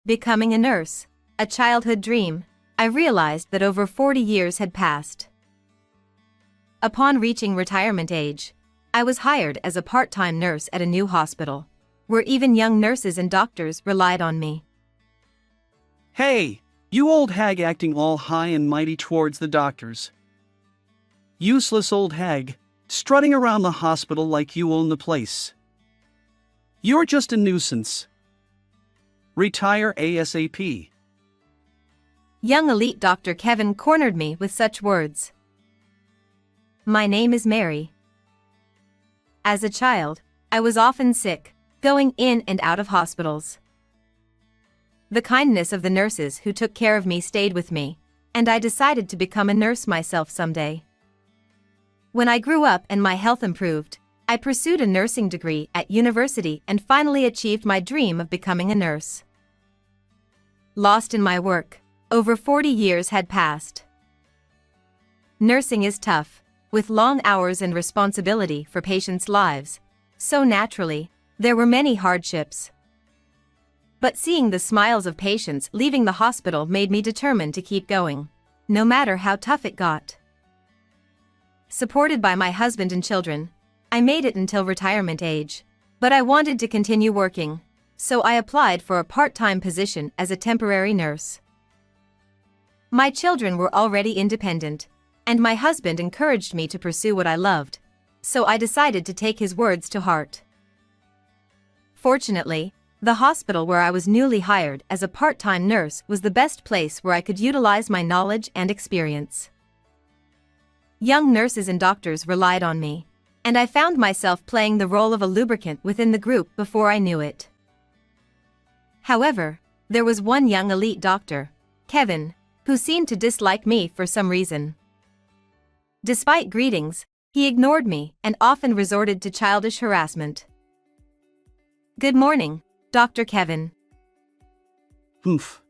Becoming a nurse, a childhood dream, I realized that over 40 years had passed. Upon reaching retirement age, I was hired as a part-time nurse at a new hospital, where even young nurses and doctors relied on me. Hey, you old hag acting all high and mighty towards the doctors. Useless old hag, strutting around the hospital like you own the place. You're just a nuisance. Retire ASAP. Young elite Dr. Kevin cornered me with such words. My name is Mary. As a child, I was often sick, going in and out of hospitals. The kindness of the nurses who took care of me stayed with me, and I decided to become a nurse myself someday. When I grew up and my health improved, I pursued a nursing degree at university and finally achieved my dream of becoming a nurse. Lost in my work, over 40 years had passed. Nursing is tough, with long hours and responsibility for patients' lives, so naturally, there were many hardships. But seeing the smiles of patients leaving the hospital made me determined to keep going, no matter how tough it got. Supported by my husband and children, I made it until retirement age, but I wanted to continue working, so I applied for a part-time position as a temporary nurse. My children were already independent, and my husband encouraged me to pursue what I loved, so I decided to take his words to heart. Fortunately, the hospital where I was newly hired as a part-time nurse was the best place where I could utilize my knowledge and experience. Young nurses and doctors relied on me, and I found myself playing the role of a lubricant within the group before I knew it. However, there was one young elite doctor, Kevin, who seemed to dislike me for some reason. Despite greetings, he ignored me and often resorted to childish harassment. Good morning, Dr. Kevin. Oof.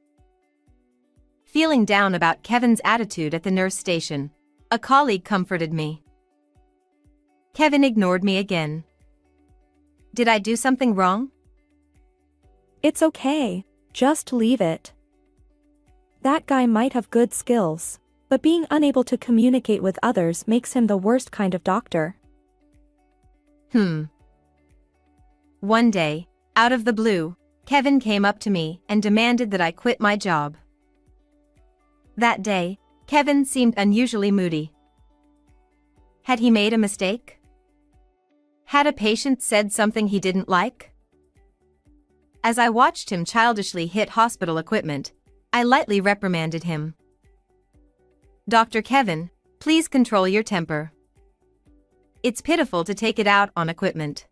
Feeling down about Kevin's attitude at the nurse station, a colleague comforted me. Kevin ignored me again. Did I do something wrong? It's okay, just leave it. That guy might have good skills, but being unable to communicate with others makes him the worst kind of doctor. One day, out of the blue, Kevin came up to me and demanded that I quit my job. That day, Kevin seemed unusually moody. Had he made a mistake? Had a patient said something he didn't like? As I watched him childishly hit hospital equipment, I lightly reprimanded him. Dr. Kevin, please control your temper. It's pitiful to take it out on equipment.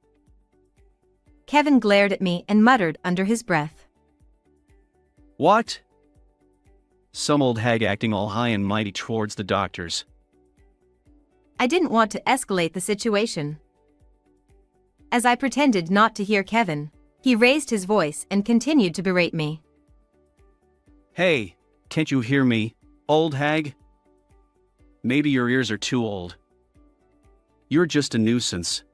Kevin glared at me and muttered under his breath. What? Some old hag acting all high and mighty towards the doctors. I didn't want to escalate the situation. As I pretended not to hear Kevin, he raised his voice and continued to berate me. Hey, can't you hear me, old hag? Maybe your ears are too old. You're just a nuisance.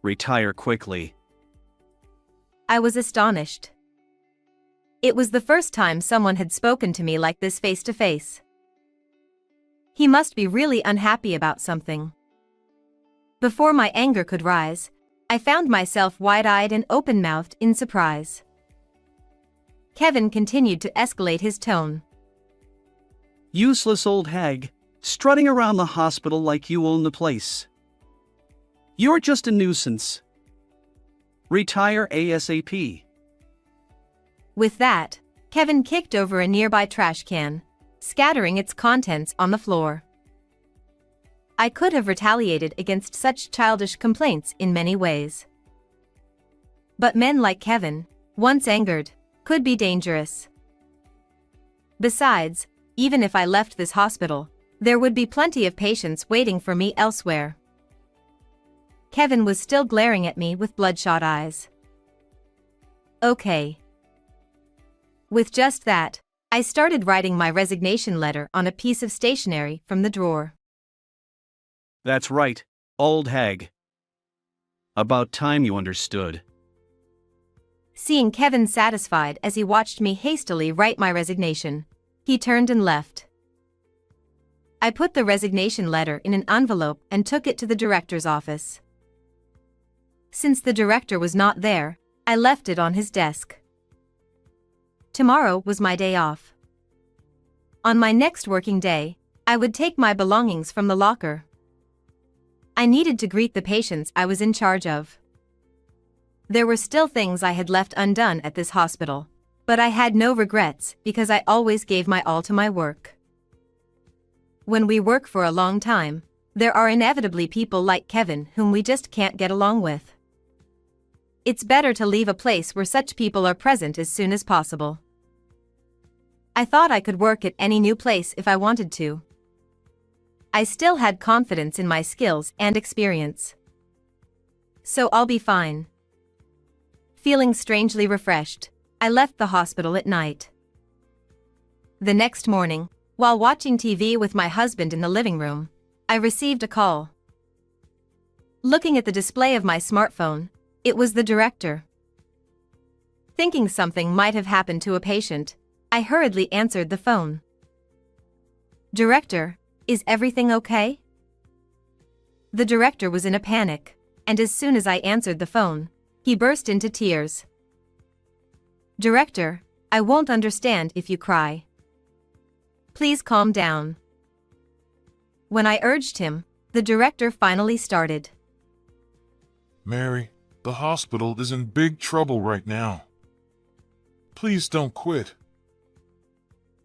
Retire quickly. I was astonished. It was the first time someone had spoken to me like this face to face. He must be really unhappy about something. Before my anger could rise, I found myself wide-eyed and open-mouthed in surprise. Kevin continued to escalate his tone. Useless old hag, strutting around the hospital like you own the place. You're just a nuisance. Retire ASAP. With that, Kevin kicked over a nearby trash can, scattering its contents on the floor. I could have retaliated against such childish complaints in many ways. But men like Kevin, once angered, could be dangerous. Besides, even if I left this hospital, there would be plenty of patients waiting for me elsewhere. Kevin was still glaring at me with bloodshot eyes. Okay. With just that, I started writing my resignation letter on a piece of stationery from the drawer. That's right, old hag. About time you understood. Seeing Kevin satisfied as he watched me hastily write my resignation, he turned and left. I put the resignation letter in an envelope and took it to the director's office. Since the director was not there, I left it on his desk. Tomorrow was my day off. On my next working day, I would take my belongings from the locker. I needed to greet the patients I was in charge of. There were still things I had left undone at this hospital, but I had no regrets because I always gave my all to my work. When we work for a long time, there are inevitably people like Kevin whom we just can't get along with. It's better to leave a place where such people are present as soon as possible. I thought I could work at any new place if I wanted to. I still had confidence in my skills and experience. So I'll be fine. Feeling strangely refreshed, I left the hospital at night. The next morning, while watching TV with my husband in the living room, I received a call. Looking at the display of my smartphone, it was the director. Thinking something might have happened to a patient, I hurriedly answered the phone. "Director, is everything okay?" The director was in a panic, and as soon as I answered the phone, he burst into tears. "Director, I won't understand if you cry. Please calm down." When I urged him, the director finally started. "Mary, the hospital is in big trouble right now. Please don't quit."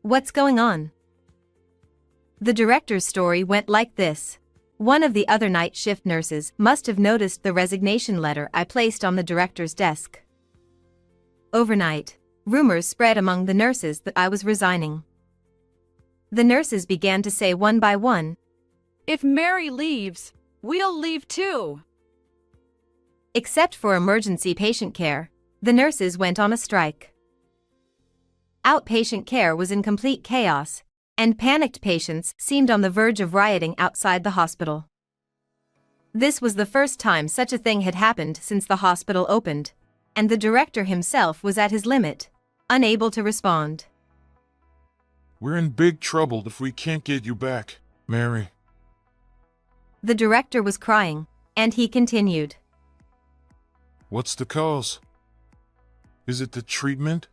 "What's going on?" The director's story went like this. One of the other night shift nurses must have noticed the resignation letter I placed on the director's desk. Overnight, rumors spread among the nurses that I was resigning. The nurses began to say one by one, "If Mary leaves, we'll leave too." Except for emergency patient care, the nurses went on a strike. Outpatient care was in complete chaos, and panicked patients seemed on the verge of rioting outside the hospital. This was the first time such a thing had happened since the hospital opened, and the director himself was at his limit, unable to respond. "We're in big trouble if we can't get you back, Mary." The director was crying, and he continued. "What's the cause? Is it the treatment?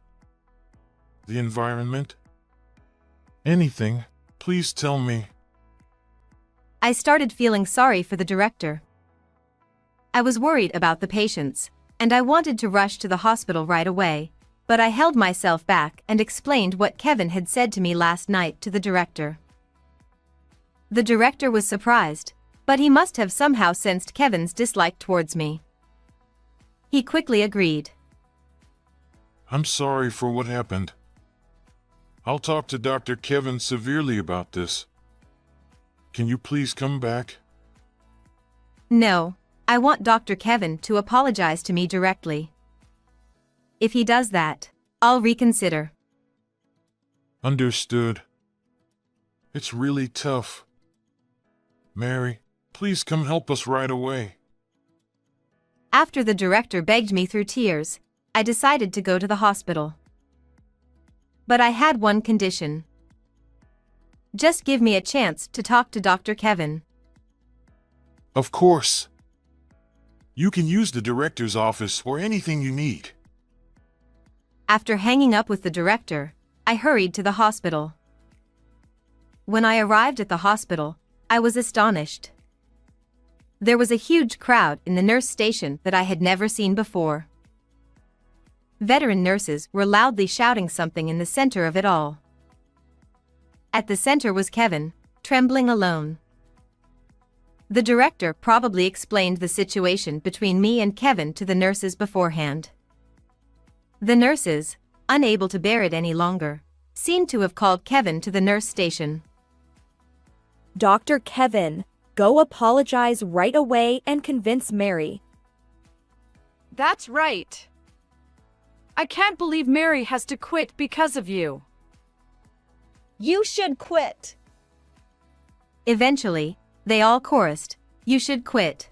The environment? Anything, please tell me." I started feeling sorry for the director. I was worried about the patients, and I wanted to rush to the hospital right away, but I held myself back and explained what Kevin had said to me last night to the director. The director was surprised, but he must have somehow sensed Kevin's dislike towards me. He quickly agreed. "I'm sorry for what happened. I'll talk to Dr. Kevin severely about this. Can you please come back?" "No, I want Dr. Kevin to apologize to me directly. If he does that, I'll reconsider." "Understood. It's really tough. Mary, please come help us right away." After the director begged me through tears, I decided to go to the hospital. But I had one condition. Just give me a chance to talk to Dr. Kevin. "Of course. You can use the director's office or anything you need." After hanging up with the director, I hurried to the hospital. When I arrived at the hospital, I was astonished. There was a huge crowd in the nurse station that I had never seen before. Veteran nurses were loudly shouting something in the center of it all. At the center was Kevin, trembling alone. The director probably explained the situation between me and Kevin to the nurses beforehand. The nurses, unable to bear it any longer, seemed to have called Kevin to the nurse station. "Dr. Kevin, go apologize right away and convince Mary." That's right. I can't believe Mary has to quit because of you. You should quit. Eventually, they all chorused, "You should quit."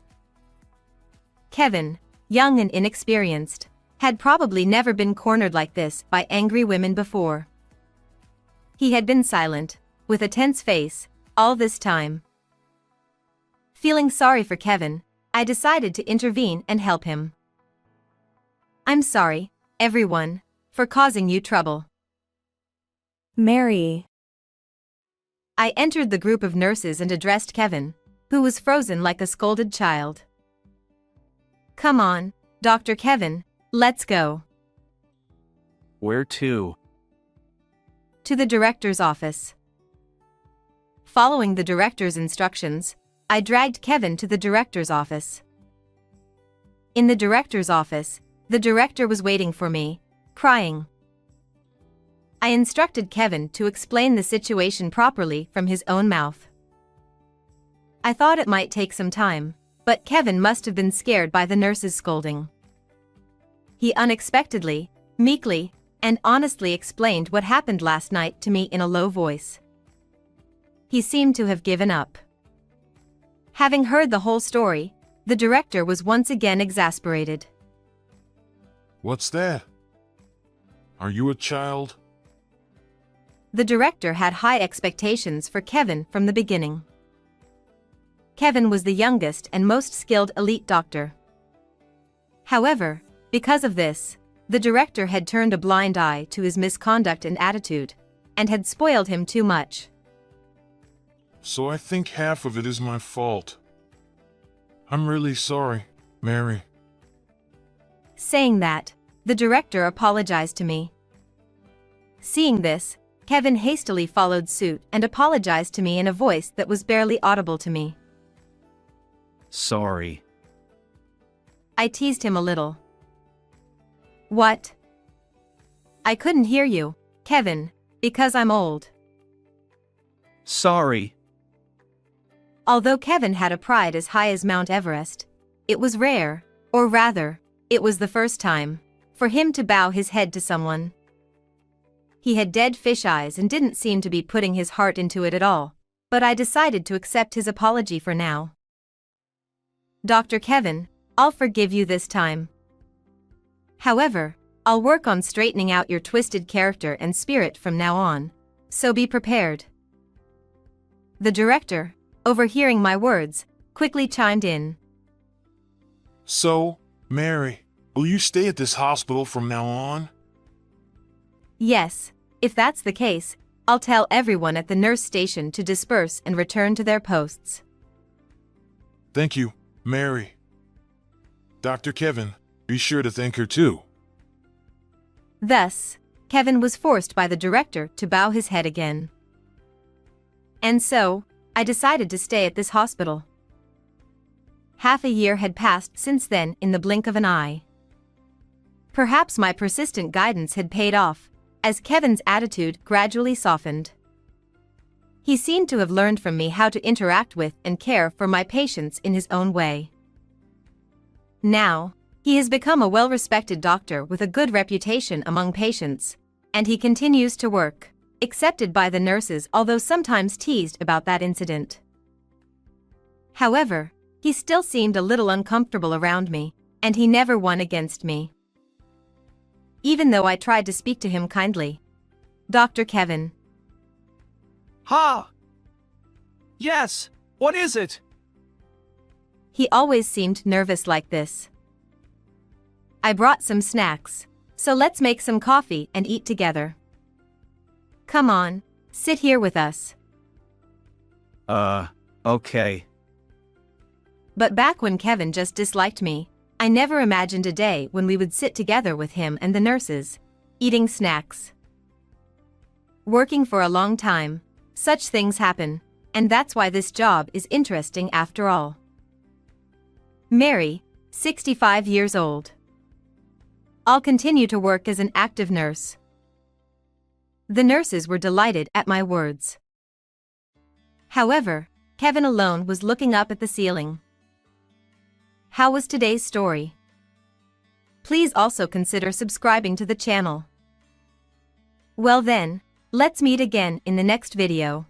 Kevin, young and inexperienced, had probably never been cornered like this by angry women before. He had been silent, with a tense face, all this time. Feeling sorry for Kevin, I decided to intervene and help him. "I'm sorry, everyone, for causing you trouble." Mary. I entered the group of nurses and addressed Kevin, who was frozen like a scolded child. "Come on, Dr. Kevin, let's go." Where to? To the director's office. Following the director's instructions, I dragged Kevin to the director's office. In the director's office, the director was waiting for me, crying. I instructed Kevin to explain the situation properly from his own mouth. I thought it might take some time, but Kevin must have been scared by the nurse's scolding. He unexpectedly, meekly, and honestly explained what happened last night to me in a low voice. He seemed to have given up. Having heard the whole story, the director was once again exasperated. What's that? Are you a child? The director had high expectations for Kevin from the beginning. Kevin was the youngest and most skilled elite doctor. However, because of this, the director had turned a blind eye to his misconduct and attitude, and had spoiled him too much. So I think half of it is my fault. I'm really sorry, Mary. Saying that, the director apologized to me. Seeing this, Kevin hastily followed suit and apologized to me in a voice that was barely audible to me. Sorry. I teased him a little. "What?" "I couldn't hear you, Kevin, because I'm old." Sorry. Although Kevin had a pride as high as Mount Everest, it was rare, or rather, it was the first time, for him to bow his head to someone. He had dead fish eyes and didn't seem to be putting his heart into it at all, but I decided to accept his apology for now. "Dr. Kevin, I'll forgive you this time. However, I'll work on straightening out your twisted character and spirit from now on, so be prepared." The director, overhearing my words, quickly chimed in. So, Mary, will you stay at this hospital from now on? "Yes, if that's the case, I'll tell everyone at the nurse station to disperse and return to their posts." Thank you, Mary. Dr. Kevin, be sure to thank her too. Thus, Kevin was forced by the director to bow his head again. And so, I decided to stay at this hospital. Half a year had passed since then in the blink of an eye. Perhaps my persistent guidance had paid off, as Kevin's attitude gradually softened. He seemed to have learned from me how to interact with and care for my patients in his own way. Now, he has become a well-respected doctor with a good reputation among patients, and he continues to work, accepted by the nurses, although sometimes teased about that incident. However, he still seemed a little uncomfortable around me, and he never won against me. Even though I tried to speak to him kindly. "Dr. Kevin." Ha! Yes, what is it? He always seemed nervous like this. "I brought some snacks, so let's make some coffee and eat together. Come on, sit here with us." Okay. But back when Kevin just disliked me, I never imagined a day when we would sit together with him and the nurses, eating snacks. Working for a long time, such things happen, and that's why this job is interesting after all. Mary, 65 years old. I'll continue to work as an active nurse. The nurses were delighted at my words. However, Kevin alone was looking up at the ceiling. How was today's story? Please also consider subscribing to the channel. Well then, let's meet again in the next video.